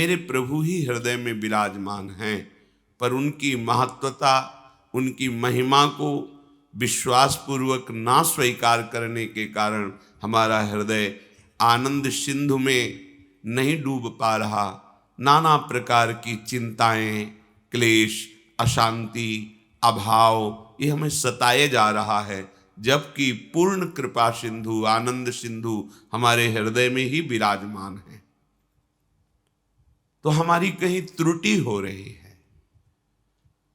मेरे प्रभु ही हृदय में विराजमान हैं, पर उनकी महत्वता, उनकी महिमा को विश्वासपूर्वक ना स्वीकार करने के कारण हमारा हृदय आनंद सिंधु में नहीं डूब पा रहा। नाना प्रकार की चिंताएं, क्लेश, अशांति, अभाव ये हमें सताए जा रहा है, जबकि पूर्ण कृपा सिंधु, आनंद सिंधु हमारे हृदय में ही विराजमान है। तो हमारी कहीं त्रुटि हो रही है।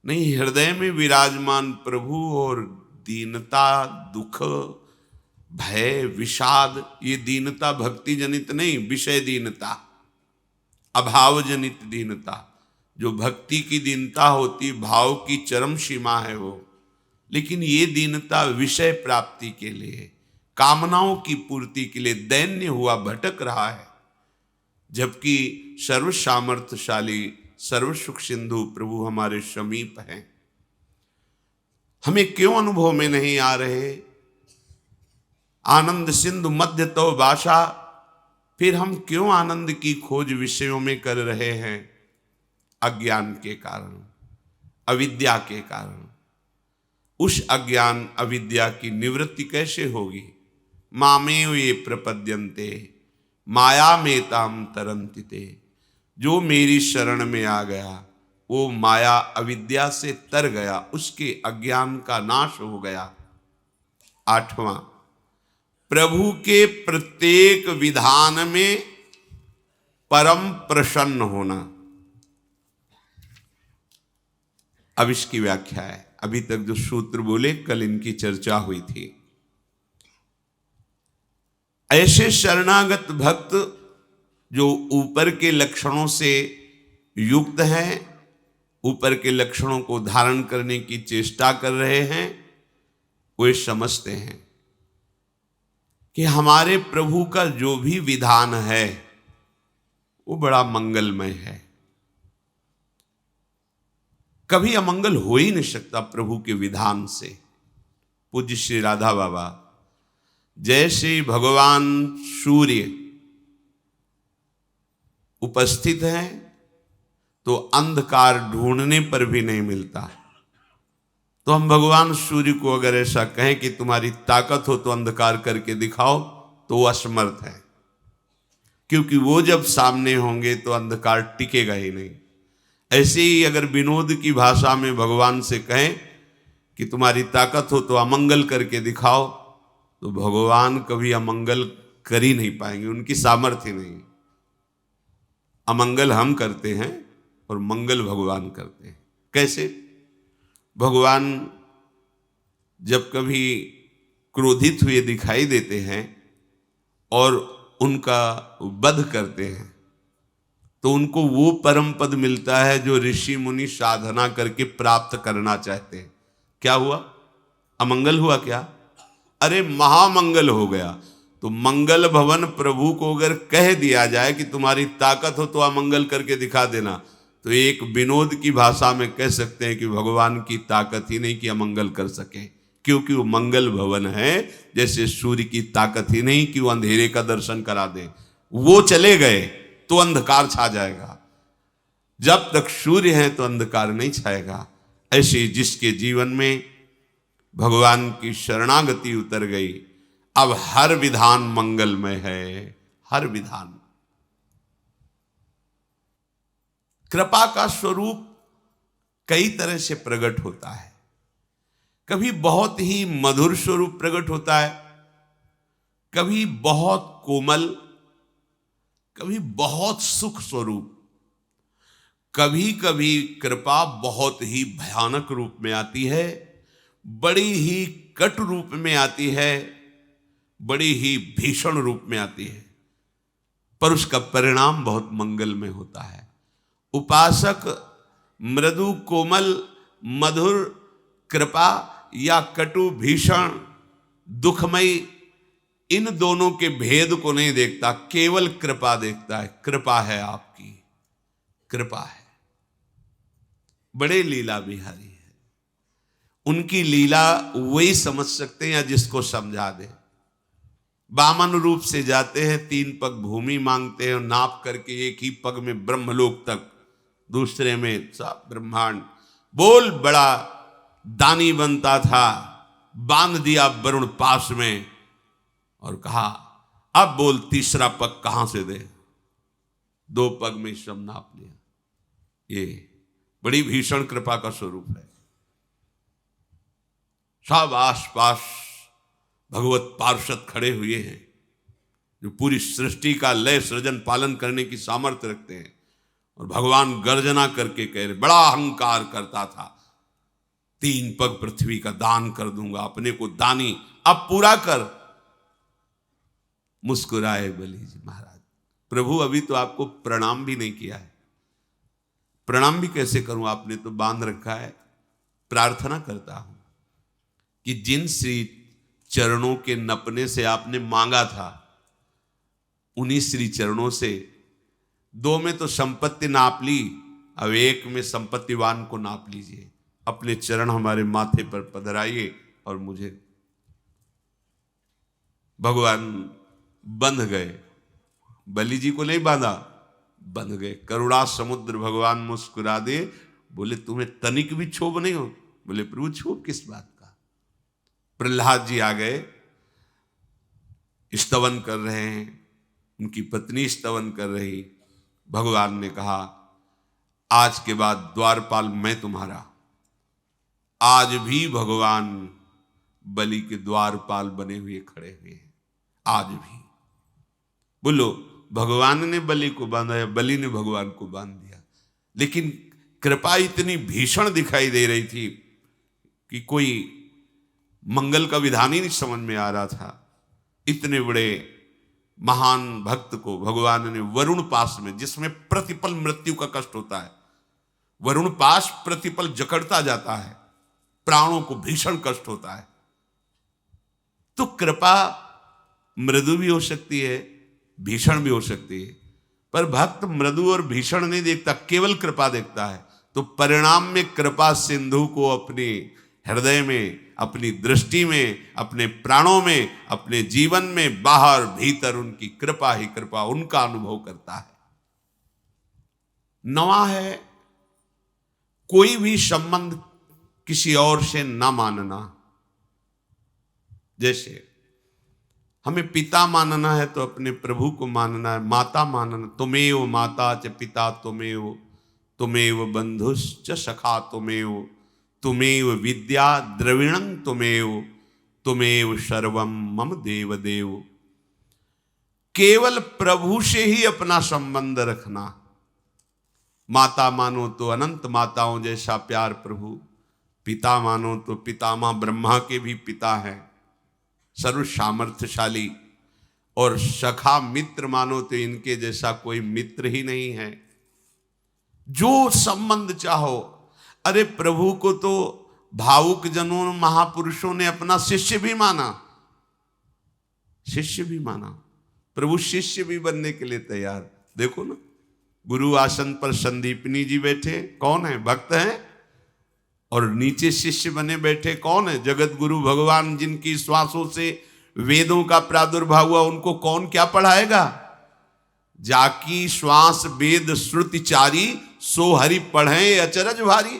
नहीं, हृदय में विराजमान प्रभु और दीनता, दुख, भय, विषाद, ये दीनता भक्ति जनित नहीं, विषय दीनता, अभाव जनित दीनता। जो भक्ति की दीनता होती, भाव की चरम सीमा है वो, लेकिन ये दीनता विषय प्राप्ति के लिए, कामनाओं की पूर्ति के लिए दैन्य हुआ भटक रहा है, जबकि सर्व सामर्थ्यशाली, सर्व सुख सिंधु प्रभु हमारे समीप हैं। हमें क्यों अनुभव में नहीं आ रहे? आनंद सिंधु मध्य तो भाषा, फिर हम क्यों आनंद की खोज विषयों में कर रहे हैं? अज्ञान के कारण, अविद्या के कारण। उस अज्ञान अविद्या की निवृत्ति कैसे होगी? मामेव ये प्रपद्यन्ते माया में ताम तरन्ति ते। जो मेरी शरण में आ गया वो माया अविद्या से तर गया, उसके अज्ञान का नाश हो गया। 8वां, प्रभु के प्रत्येक विधान में परम प्रसन्न होना। अब इसकी व्याख्या है। अभी तक जो सूत्र बोले, कल इनकी चर्चा हुई थी। ऐसे शरणागत भक्त जो ऊपर के लक्षणों से युक्त हैं, ऊपर के लक्षणों को धारण करने की चेष्टा कर रहे हैं, वे समझते हैं कि हमारे प्रभु का जो भी विधान है वो बड़ा मंगलमय है। कभी अमंगल हो ही नहीं सकता प्रभु के विधान से। पूज्य श्री राधा बाबा, जैसे भगवान सूर्य उपस्थित हैं तो अंधकार ढूंढने पर भी नहीं मिलता, तो हम भगवान सूर्य को अगर ऐसा कहें कि तुम्हारी ताकत हो तो अंधकार करके दिखाओ, तो वो असमर्थ है, क्योंकि वो जब सामने होंगे तो अंधकार टिकेगा ही नहीं। ऐसे ही अगर विनोद की भाषा में भगवान से कहें कि तुम्हारी ताकत हो तो अमंगल करके दिखाओ, तो भगवान कभी अमंगल कर ही नहीं पाएंगे, उनकी सामर्थ्य नहीं। अमंगल हम करते हैं और मंगल भगवान करते हैं। कैसे? भगवान जब कभी क्रोधित हुए दिखाई देते हैं और उनका वध करते हैं, तो उनको वो परम पद मिलता है जो ऋषि मुनि साधना करके प्राप्त करना चाहते हैं। क्या हुआ? अमंगल हुआ क्या? अरे महामंगल हो गया। तो मंगल भवन प्रभु को अगर कह दिया जाए कि तुम्हारी ताकत हो तो अमंगल करके दिखा देना, तो एक विनोद की भाषा में कह सकते हैं कि भगवान की ताकत ही नहीं कि अमंगल कर सके, क्योंकि वो मंगल भवन है। जैसे सूर्य की ताकत ही नहीं कि वो अंधेरे का दर्शन करा दे, वो चले गए तो अंधकार छा जाएगा। जब तक सूर्य है तो अंधकार नहीं छाएगा। ऐसे जिसके जीवन में भगवान की शरणागति उतर गई, अब हर विधान मंगलमय है, हर विधान। कृपा का स्वरूप कई तरह से प्रकट होता है। कभी बहुत ही मधुर स्वरूप प्रकट होता है, कभी बहुत कोमल, कभी बहुत सुख स्वरूप, कभी कभी कृपा बहुत ही भयानक रूप में आती है, बड़ी ही कटु रूप में आती है, बड़ी ही भीषण रूप में आती है, पर उसका परिणाम बहुत मंगलमय होता है। उपासक मृदु कोमल मधुर कृपा या कटु भीषण दुखमयी, इन दोनों के भेद को नहीं देखता, केवल कृपा देखता है। कृपा है आपकी, कृपा है। बड़े लीला बिहारी है, उनकी लीला वही समझ सकते हैं या जिसको समझा दे। वामन रूप से जाते हैं, 3 पग भूमि मांगते हैं और नाप करके एक ही पग में ब्रह्मलोक तक, दूसरे में सब ब्रह्मांड। बोल बड़ा दानी बनता था, बांध दिया वरुण पास में और कहा अब बोल तीसरा पग कहां से दे। 2 पग में सब नाप लिया। ये बड़ी भीषण कृपा का स्वरूप है। सब आसपास भगवत पार्षद खड़े हुए हैं जो पूरी सृष्टि का लय सृजन पालन करने की सामर्थ्य रखते हैं। और भगवान गर्जना करके कह रहे, बड़ा अहंकार करता था, 3 पग पृथ्वी का दान कर दूंगा, अपने को दानी अब पूरा कर। मुस्कुराए बलि जी महाराज, प्रभु अभी तो आपको प्रणाम भी नहीं किया है। प्रणाम भी कैसे करूं, आपने तो बांध रखा है। प्रार्थना करता हूं कि जिन श्री चरणों के नपने से आपने मांगा था, उन्हीं श्री चरणों से 2 में तो संपत्ति नाप ली, अब 1 में संपत्तिवान को नाप लीजिए। अपने चरण हमारे माथे पर पधराइए और मुझे। भगवान बंध गए, बलि जी को नहीं बांधा, बंध गए। करुणा समुद्र भगवान मुस्कुरा दे, बोले तुम्हें तनिक भी क्षोभ नहीं हो? बोले प्रभु क्षोभ किस बात का। प्रहलाद जी आ गए, स्तवन कर रहे हैं, उनकी पत्नी स्तवन कर रही। भगवान ने कहा आज के बाद द्वारपाल मैं तुम्हारा। आज भी भगवान बलि के द्वारपाल बने हुए खड़े हुए हैं, आज भी। बोलो, भगवान ने बलि को बांधा या बलि ने भगवान को बांध दिया? लेकिन कृपा इतनी भीषण दिखाई दे रही थी कि कोई मंगल का विधान ही नहीं समझ में आ रहा था। इतने बड़े महान भक्त को भगवान ने वरुण पास में, जिसमें प्रतिपल मृत्यु का कष्ट होता है, वरुण पास प्रतिपल जकड़ता जाता है, प्राणों को भीषण कष्ट होता है। तो कृपा मृदु भी हो सकती है, भीषण भी हो सकती है, पर भक्त मृदु और भीषण नहीं देखता, केवल कृपा देखता है। तो परिणाम में कृपा सिंधु को अपने हृदय में, अपनी दृष्टि में, अपने प्राणों में, अपने जीवन में, बाहर भीतर उनकी कृपा ही कृपा, उनका अनुभव करता है। नवा है कोई भी संबंध किसी और से ना मानना। जैसे हमें पिता मानना है तो अपने प्रभु को मानना है, माता मानना, तुमेव माता च पिता तुमेव, तुमेव बंधुश्च सखा तुमेव, तुमेव विद्या द्रविणं तुमेव, तुमेव सर्वम मम देव देव। केवल प्रभु से ही अपना संबंध रखना। माता मानो तो अनंत माताओं जैसा प्यार प्रभु, पिता मानो तो पितामह ब्रह्मा के भी पिता हैं, सर्व सामर्थ्यशाली, और सखा मित्र मानो तो इनके जैसा कोई मित्र ही नहीं है। जो संबंध चाहो। अरे प्रभु को तो भावुक जनों महापुरुषों ने अपना शिष्य भी माना, शिष्य भी माना। प्रभु शिष्य भी बनने के लिए तैयार। देखो ना, गुरु आसन पर संदीपनी जी बैठे, कौन है? भक्त हैं। और नीचे शिष्य बने बैठे, कौन है? जगत गुरु भगवान, जिनकी श्वासों से वेदों का प्रादुर्भाव हुआ। उनको कौन क्या पढ़ाएगा? जाकी श्वास वेद श्रुति चारी, सो हरि पढ़े अचरज भारी।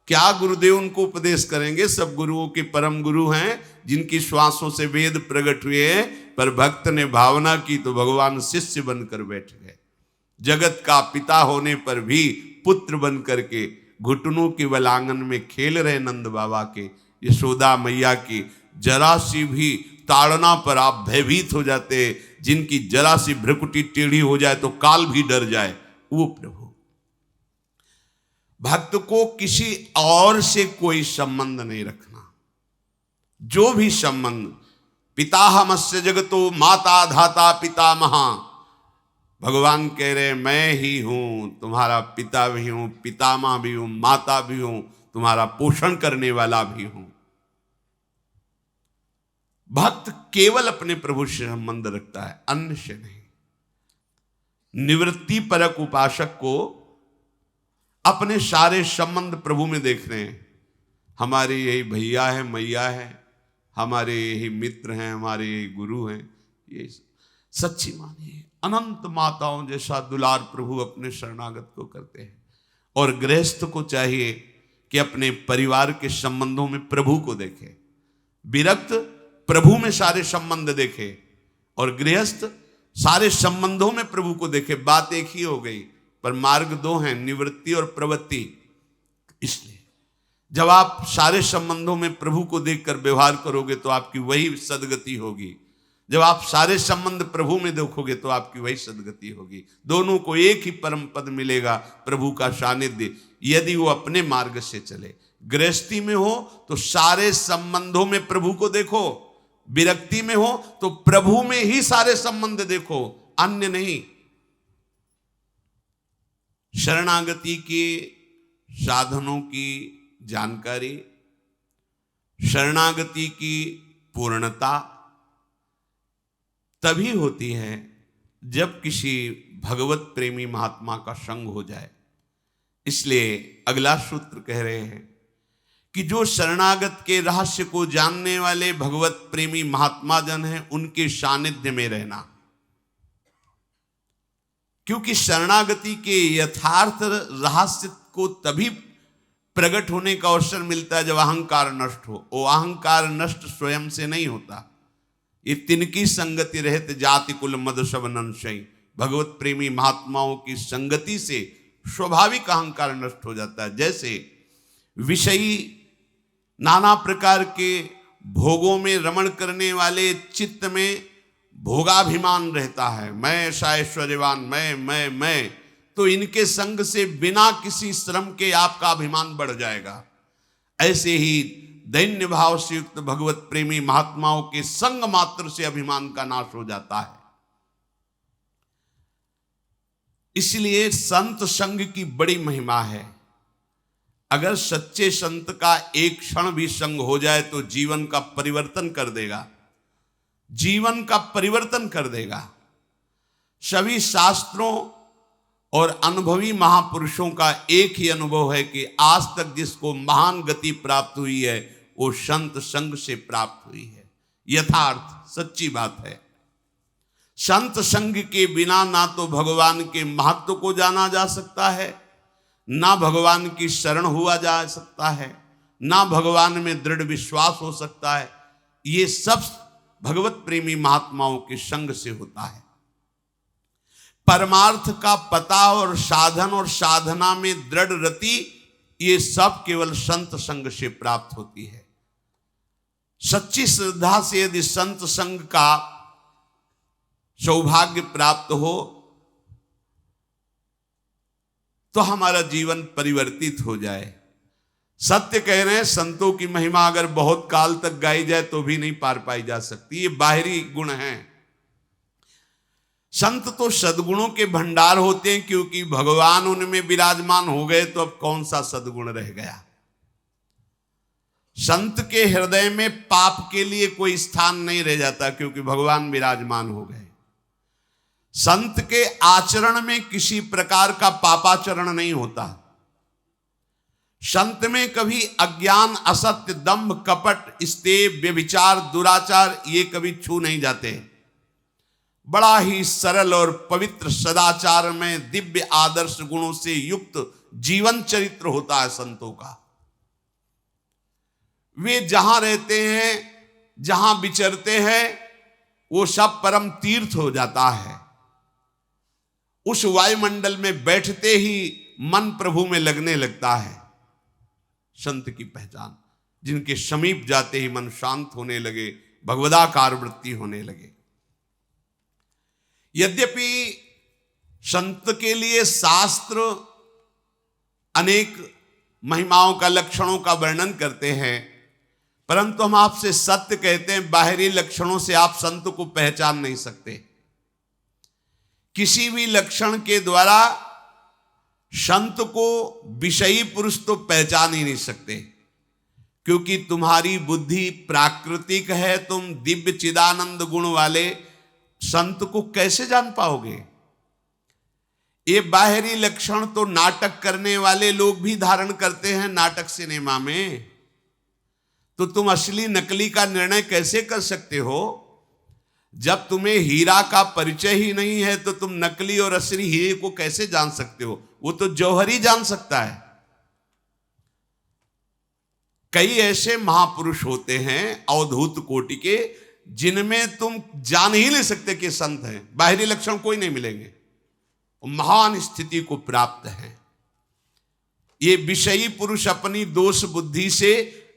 क्या गुरुदेव उनको उपदेश करेंगे? सब गुरुओं के परम गुरु हैं, जिनकी श्वासों से वेद प्रकट हुए हैं। पर भक्त ने भावना की तो भगवान शिष्य बनकर बैठ गए। जगत का पिता होने पर भी पुत्र बन करके घुटनों के बल आंगन में खेल रहे नंद बाबा के, यशोदा मैया की जरा सी भी ताड़ना पर आप भयभीत हो जाते। जिनकी जरा सी भ्रुकुटी टेढ़ी हो जाए तो काल भी डर जाए, वो प्रभु। भक्त को किसी और से कोई संबंध नहीं रखना। जो भी संबंध, पिताहमस्य जगतो माता धाता पितामहा, भगवान कह रहे मैं ही हूं, तुम्हारा पिता भी हूं, पितामह भी हूं, माता भी हूं, तुम्हारा पोषण करने वाला भी हूं। भक्त केवल अपने प्रभु से संबंध रखता है, अन्य से नहीं। निवृत्ति परक उपासक को अपने सारे संबंध प्रभु में देख रहे हैं। हमारे यही भैया है, मैया है, हमारे यही मित्र हैं, हमारे यही गुरु हैं। ये सच्ची मानिए। अनंत माताओं जैसा दुलार प्रभु अपने शरणागत को करते हैं। और गृहस्थ को चाहिए कि अपने परिवार के संबंधों में प्रभु को देखे। विरक्त प्रभु में सारे संबंध देखे और गृहस्थ सारे संबंधों में प्रभु को देखे। बात एक ही हो गई, पर मार्ग दो हैं, निवृत्ति और प्रवृत्ति। इसलिए जब आप सारे संबंधों में प्रभु को देखकर व्यवहार करोगे तो आपकी वही सदगति होगी। जब आप सारे संबंध प्रभु में देखोगे तो आपकी वही सदगति होगी। दोनों को एक ही परम पद मिलेगा, प्रभु का सानिध्य, यदि वो अपने मार्ग से चले। गृहस्थी में हो तो सारे संबंधों में प्रभु को देखो, विरक्ति में हो तो प्रभु में ही सारे संबंध देखो, अन्य नहीं। शरणागति के साधनों की जानकारी, शरणागति की पूर्णता तभी होती है जब किसी भगवत प्रेमी महात्मा का संग हो जाए। इसलिए अगला सूत्र कह रहे हैं कि जो शरणागत के रहस्य को जानने वाले भगवत प्रेमी महात्मा जन हैं, उनके सानिध्य में रहना। क्योंकि शरणागति के यथार्थ रहस्य को तभी प्रकट होने का अवसर मिलता है जब अहंकार नष्ट हो। वो अहंकार नष्ट स्वयं से नहीं होता, ये तिनकी संगति रहते जाति कुल मद सब नंशई। भगवत प्रेमी महात्माओं की संगति से स्वाभाविक अहंकार नष्ट हो जाता है। जैसे विषयी नाना प्रकार के भोगों में रमण करने वाले चित्त में भोगाभिमान रहता है, मैं ऐसा ऐश्वर्यवान, मैं, तो इनके संग से बिना किसी श्रम के आपका अभिमान बढ़ जाएगा। ऐसे ही दैन्य भाव से युक्त भगवत प्रेमी महात्माओं के संग मात्र से अभिमान का नाश हो जाता है। इसलिए संत संग की बड़ी महिमा है। अगर सच्चे संत का एक क्षण भी संग हो जाए तो जीवन का परिवर्तन कर देगा, जीवन का परिवर्तन कर देगा। सभी शास्त्रों और अनुभवी महापुरुषों का एक ही अनुभव है कि आज तक जिसको महान गति प्राप्त हुई है वो संत संग से प्राप्त हुई है। यथार्थ सच्ची बात है। संत संग के बिना ना तो भगवान के महत्व को जाना जा सकता है, ना भगवान की शरण हुआ जा सकता है, ना भगवान में दृढ़ विश्वास हो सकता है। ये सब भगवत प्रेमी महात्माओं के संग से होता है। परमार्थ का पता और साधन और साधना में दृढ़ रति, ये सब केवल संत संग से प्राप्त होती है। सच्ची श्रद्धा से यदि संत संग का सौभाग्य प्राप्त हो तो हमारा जीवन परिवर्तित हो जाए। सत्य कह रहे हैं, संतों की महिमा अगर बहुत काल तक गाई जाए तो भी नहीं पार पाई जा सकती। ये बाहरी गुण हैं। संत तो सद्गुणों के भंडार होते हैं, क्योंकि भगवान उनमें विराजमान हो गए तो अब कौन सा सद्गुण रह गया। संत के हृदय में पाप के लिए कोई स्थान नहीं रह जाता, क्योंकि भगवान विराजमान हो गए। संत के आचरण में किसी प्रकार का पापाचरण नहीं होता। संत में कभी अज्ञान, असत्य, दंभ, कपट, स्तेव, व्यभिचार, दुराचार ये कभी छू नहीं जाते। बड़ा ही सरल और पवित्र सदाचार में दिव्य आदर्श गुणों से युक्त जीवन चरित्र होता है संतों का। वे जहां रहते हैं, जहां विचरते हैं, वो सब परम तीर्थ हो जाता है। उस वायुमंडल में बैठते ही मन प्रभु में लगने लगता है। संत की पहचान, जिनके समीप जाते ही मन शांत होने लगे, भगवदाकार वृत्ति होने लगे। यद्यपि संत के लिए शास्त्र अनेक महिमाओं का, लक्षणों का वर्णन करते हैं, परंतु हम आपसे सत्य कहते हैं, बाहरी लक्षणों से आप संत को पहचान नहीं सकते। किसी भी लक्षण के द्वारा संत को विषयी पुरुष तो पहचान ही नहीं सकते, क्योंकि तुम्हारी बुद्धि प्राकृतिक है। तुम दिव्य चिदानंद गुण वाले संत को कैसे जान पाओगे? ये बाहरी लक्षण तो नाटक करने वाले लोग भी धारण करते हैं नाटक सिनेमा में। तो तुम असली नकली का निर्णय कैसे कर सकते हो? जब तुम्हें हीरा का परिचय ही नहीं है तो तुम नकली और असली हीरे को कैसे जान सकते हो? वो तो जौहर ही जान सकता है। कई ऐसे महापुरुष होते हैं अवधूत कोटि के, जिनमें तुम जान ही नहीं सकते कि संत हैं, बाहरी लक्षण कोई नहीं मिलेंगे, महान स्थिति को प्राप्त हैं। ये विषयी पुरुष अपनी दोष बुद्धि से,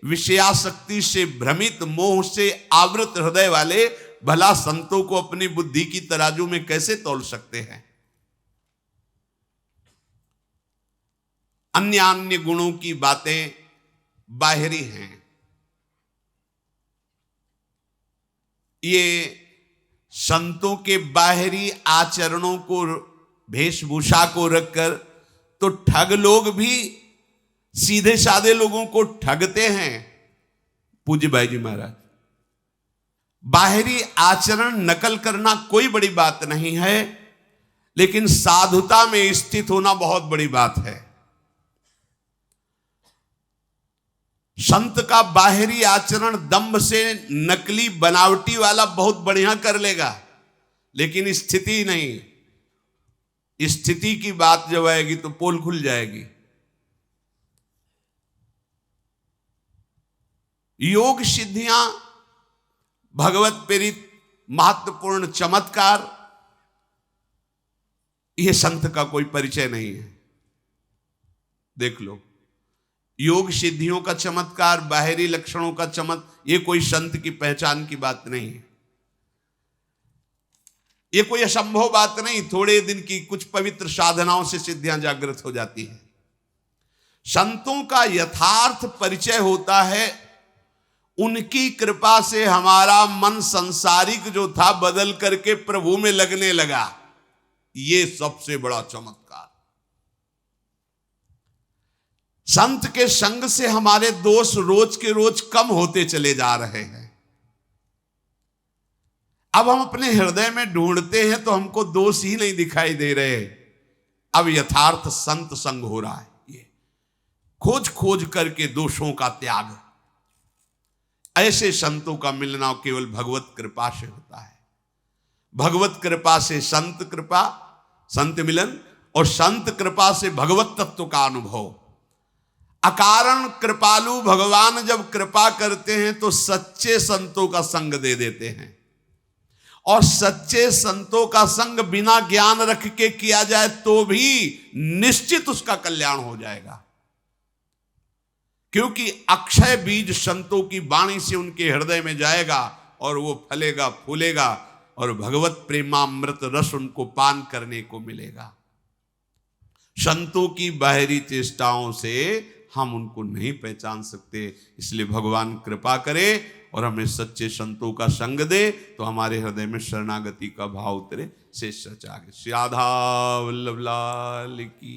विषयासक्ति से भ्रमित, मोह से आवृत हृदय वाले भला संतों को अपनी बुद्धि की तराजू में कैसे तौल सकते हैं? अन्य अन्य गुणों की बातें बाहरी हैं। ये संतों के बाहरी आचरणों को, वेशभूषा को रखकर तो ठग लोग भी सीधे साधे लोगों को ठगते हैं। पूज्य भाई जी महाराज, बाहरी आचरण नकल करना कोई बड़ी बात नहीं है, लेकिन साधुता में स्थित होना बहुत बड़ी बात है। संत का बाहरी आचरण दंभ से नकली बनावटी वाला बहुत बढ़िया कर लेगा, लेकिन स्थिति नहीं। स्थिति की बात जब आएगी तो पोल खुल जाएगी। योग सिद्धियां, भगवत प्रेरित महत्वपूर्ण चमत्कार, यह संत का कोई परिचय नहीं है। देख लो, योग सिद्धियों का चमत्कार, बाहरी लक्षणों का ये कोई संत की पहचान की बात नहीं है। ये कोई असंभव बात नहीं। थोड़े दिन की कुछ पवित्र साधनाओं से सिद्धियां जागृत हो जाती है। संतों का यथार्थ परिचय होता है, उनकी कृपा से हमारा मन संसारिक जो था बदल करके प्रभु में लगने लगा। ये सबसे बड़ा चमत्कार। संत के संग से हमारे दोष रोज के रोज कम होते चले जा रहे हैं। अब हम अपने हृदय में ढूंढते हैं तो हमको दोष ही नहीं दिखाई दे रहे। अब यथार्थ संत संग हो रहा है। ये खोज खोज करके दोषों का त्याग, ऐसे संतों का मिलना केवल भगवत कृपा से होता है। भगवत कृपा से संत कृपा, संत मिलन, और संत कृपा से भगवत तत्व का अनुभव। अकारण कृपालु भगवान जब कृपा करते हैं तो सच्चे संतों का संग दे देते हैं, और सच्चे संतों का संग बिना ज्ञान रख के किया जाए तो भी निश्चित उसका कल्याण हो जाएगा। क्योंकि अक्षय बीज संतों की वाणी से उनके हृदय में जाएगा और वो फलेगा फूलेगा और भगवत प्रेमामृत रस उनको पान करने को मिलेगा। संतों की बाहरी चेष्टाओं से हम उनको नहीं पहचान सकते। इसलिए भगवान कृपा करे और हमें सच्चे संतों का संग दे, तो हमारे हृदय में शरणागति का भाव उतरे, शेष सच आगे। श्री राधा वल्लभ लाल की।